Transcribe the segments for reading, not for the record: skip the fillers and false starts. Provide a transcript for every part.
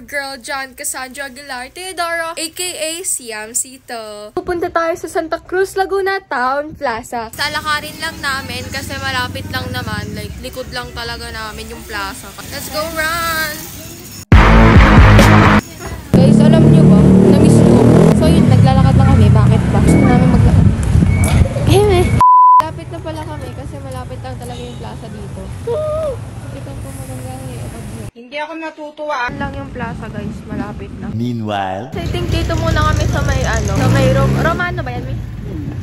Girl John Cassandra Aguilar Teodoro aka Siam Sito. Pupunta tayo sa Santa Cruz, Laguna Town Plaza. Salakarin lang namin kasi malapit lang naman, like likod lang talaga namin yung plaza. Let's go run! Guys, alam nyo ba? Na-miss ko. So yun, naglalakad lang kami. Bakit ba? Gusto namin maglakad. Malapit na pala kami kasi malapit lang talaga yung plaza dito. Kitang po magandang hindi ako natutuwa. Lang yung plaza guys, malapit na. Meanwhile, so I think dito muna kami sa may sa may Romano ba yan?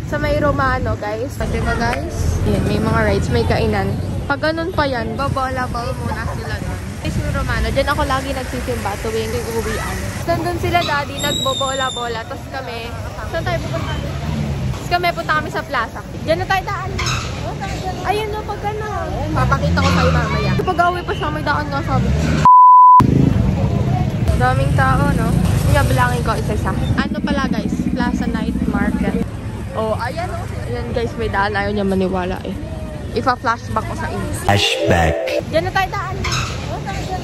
Sa may Romano guys. Pati ba guys? Yan, may mga rides, may kainan. Pag ganun pa yan, babola-bol muna sila doon. Guys, yung Romano, dyan ako lagi nagsisimba tuwing yung uwian. Nandun sila daddy, nagbobola-bola. Tapos kami, saan tayo pupunta? Tapos kami punta kami sa plaza. Dyan na tayo daan. Ayun na, pag ano. Papakita ko kayo mamaya. Pag-awi pa siya, may daan nga sabi. Daming tao, no? Bilangin ko isa-isa. Ano pala guys? Plaza Night Market. Oh, ayan o. Ayan guys, may daan. Ayaw niya maniwala eh. Ipa-flashback ko sa inyo. Flashback. Diyan na tayo daan.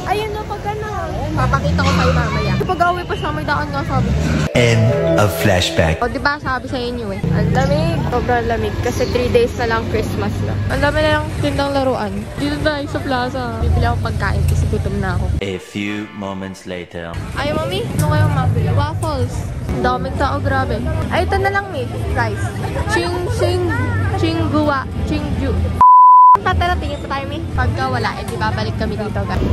Ayun na, pag ano. Papakita ko kayo mamaya. Pag-awi pa siya, may daan nga sabi. End of flashback. O, diba sabi sa inyo eh. Ang lamig. Sobrang lamig. Kasi 3 days na lang Christmas na. Ang dami na lang tindang laruan. Dito tayo sa plaza. Bibili ako pagkain kasi gutom na ako. A few moments later. Ay, mami. Ano kayong mabili? Waffles. Ang daming tao. Grabe. Ay, ito na lang eh. Rice. Chinggua. Chingju. Tatara, tingin pa tayo, mi. Pagka wala, eh, di babalik kami dito, guys.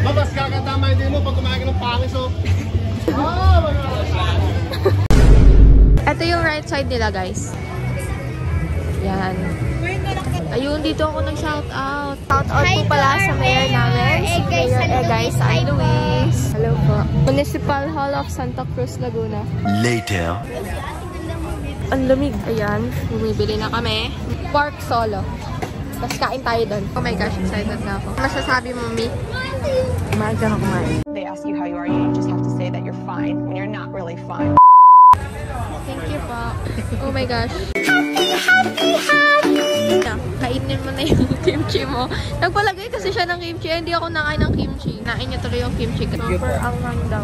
Mabas kakatama din mo pag kumain ng pangis, oh. Ito yung right side nila, guys. Yan. Ayun, dito ako nag-shoutout. Shoutout po pala sa mayor namin. Si Mayor Egay San Luis. Hello po. Municipal Hall of Santa Cruz, Laguna. Later. Ang lamig. Ayan, bumibili na kami. Pork solo. Tapos kain tayo doon. Oh my gosh, excited na ako. Masasabi mo, Mi? Kumain ka na kumain. They ask you how you are, you just have to say that you're fine when you're not really fine. Thank you po. Oh my gosh. Kainin mo na yung kimchi mo. Nagpalagay kasi siya ng kimchi. Hindi ako nakain ng kimchi. Nain niya tuloy yung kimchi. Super anghang daw.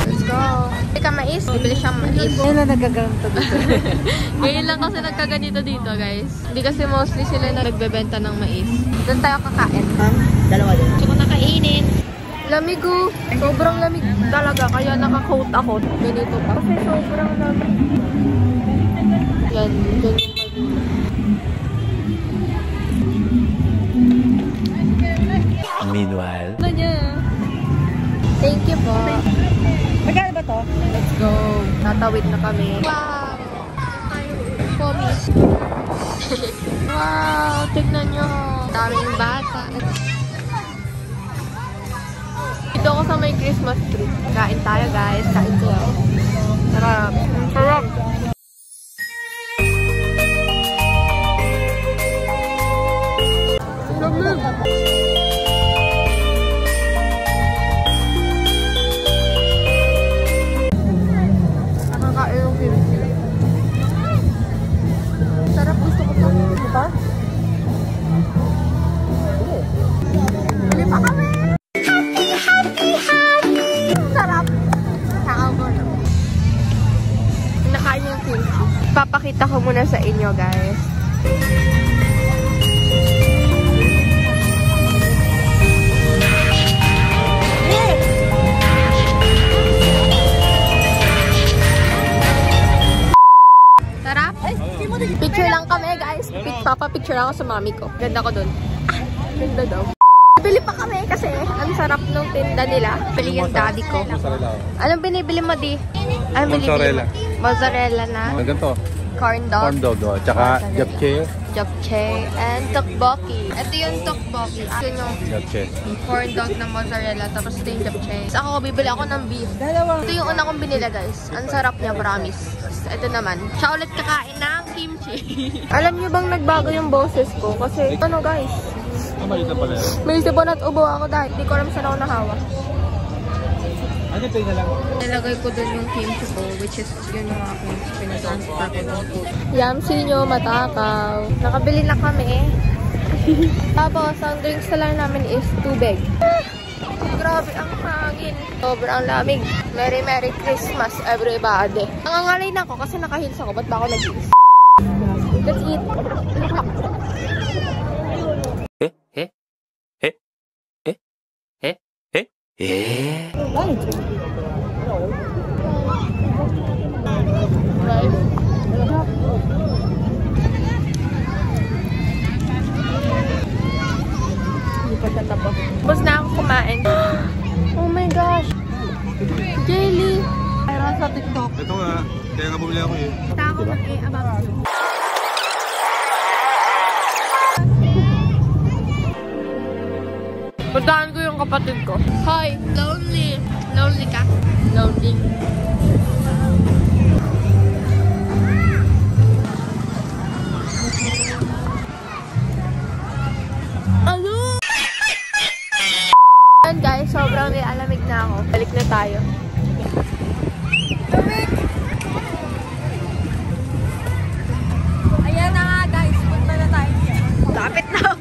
Let's go. Hindi ka mais. Bibili siyang mais. Ngayon lang nagaganto dito. Ngayon lang kasi nagkaganito dito, guys. Hindi kasi mostly sila na nagbebenta ng mais. Doon tayo kakain. Dalawa din. Gusto ko nakainin. Lamig oh. Sobrang lamig talaga. Kaya naka-coat ako. Ganito pa. Kasi sobrang lamig. Yan. Diyan yung Meanwhile. ano niya? Thank you po. Magkano ba to? Let's go. Natawid na kami. Wow! Pomis. Wow! Tignan nyo. Daming bata. Dito ako sa may Christmas tree. Kain tayo guys. Kain tayo. Sarap. Sarap. Sarap, gusto ko pa. Diba? Bili pa kami! Sarap! Nakakaw na. Nakain yung kimchi. Papakita ko muna sa inyo, guys. Picture lang kami guys. Papa-picture ako sa mami ko. Ganda ko dun. Ganda daw. Bili pa kami kasi ang sarap ng tinda nila. Bili yung daddy ko. Anong binibili mo di? Anong binibili mo? Mozzarella na. Ganito. Corn dog. Corn dog, tsaka japchae. Japchae and tteokbokki. Ito yung tteokbokki. Ito yung Japchae. corn dog na mozzarella. Tapos ito yung japchae. Tapos ako, bibili ako ng beef. Ito yung una kong binila guys. Ang sarap niya, promise. Ito naman. Siya ulit kakain ng kimchi. Alam niyo bang nagbago yung boses ko? Kasi ano guys, Maliit na pala yan. May sipon at ubo ako dahil di ko alam saan ako nahawa. Ano tayo na lang? Nilagay ko dun yung kimchi ko, which is yun yung mga kimchi. Pinatransfer ko dun. Yamsi nyo, matakaw. Nakabili na kami. Tapos, ang drinks na lang namin is tubig. Grabe ang hangin. Sobrang lamig. Merry Merry Christmas, everybody. Nangangalay na ako kasi naka-heels ako. Ba't ba ako nag-heels? Let's eat. Tapos na ako kumain. Oh my gosh. Jelly. Mayroon sa TikTok. Ito nga, kaya nga bumili ako eh. Tako mag-i-abang. Puntahan ko yung kapatid ko. Hi! Lonely. Lonely ka? Lonely. Ano? Ayan guys, sobrang nilalamig na ako. Balik na tayo. Ayan na nga guys, punta na tayo. Lapit na ako.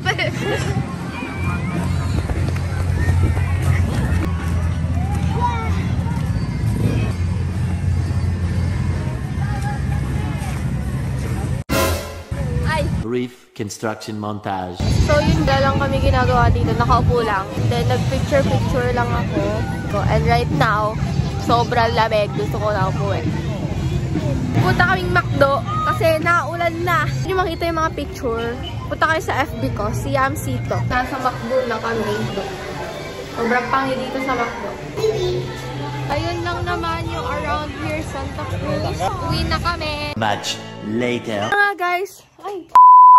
Brief construction montage. So yun na lang kami ginagawa dito. Nakaupo lang. Then nag-picture-picture lang ako. And right now, sobrang lamig. Gusto ko na upo eh. Punta kaming McDo kasi naulan na. Hindi makita yung mga picture. Punta kayo sa FB ko, si Yamsi to. Nasa McDo na kami. Sobrang pangi dito sa McDo. Ayun lang naman yung around here, Santa Cruz. Uwi na kami. Much later. Nga guys. Ay.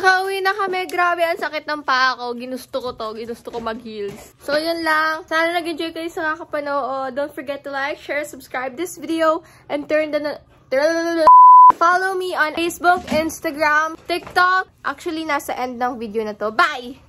Nakauwi na kami. Grabe, ang sakit ng paa ko. Ginusto ko to. Ginusto ko mag-heels. So, yun lang. Sana nag-enjoy kayo sa kakapanood. Don't forget to like, share, subscribe this video, and follow me on Facebook, Instagram, TikTok. Actually, nasa end ng video na to. Bye!